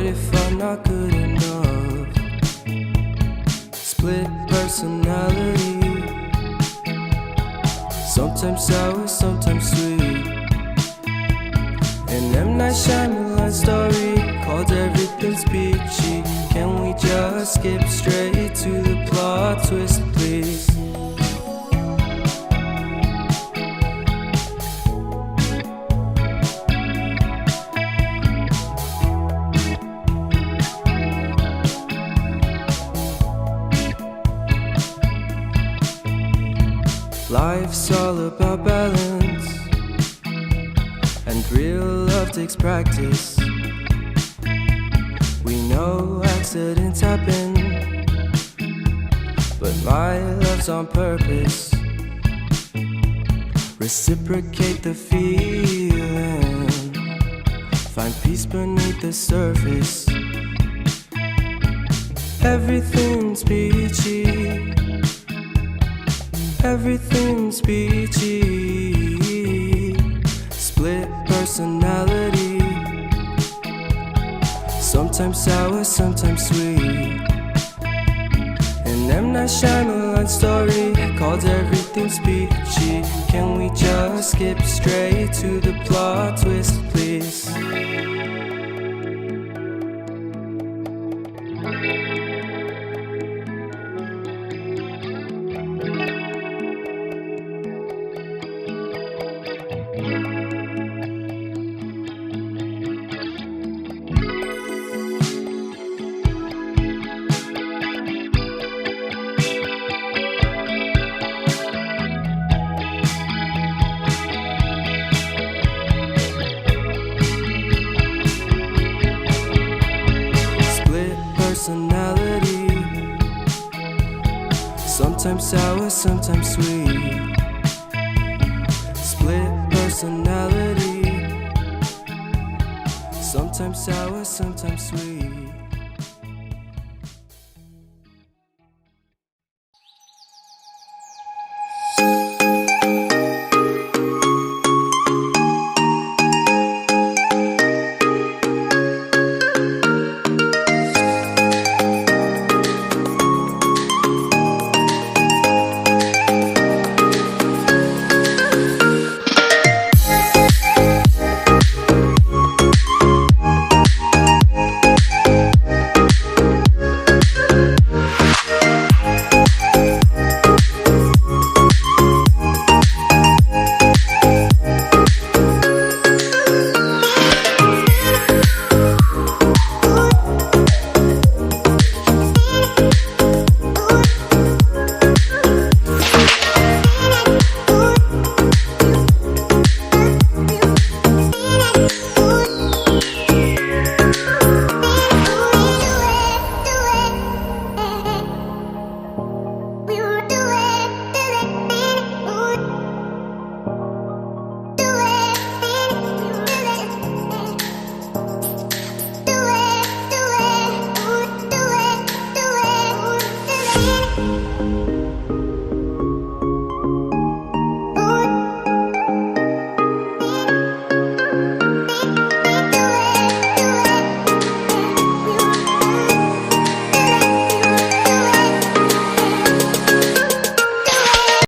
if I'm not good enough? Split personality, sometimes sour, sometimes sweet. An M. Night Shyamalan story called Everything's Peachy. Can we just skip straight to the plot twist, please? Life's all about balance, and real love takes practice. We know accidents happen, but my love's on purpose. Reciprocate the feeling, find peace beneath the surface. Everything's peachy, everything's peachy. Split personality, sometimes sour, sometimes sweet. An M. Night Shyamalan story called Everything's Peachy. Can we just skip straight to the plot twist, please? Personality, sometimes sour, sometimes sweet. Split personality, sometimes sour, sometimes sweet.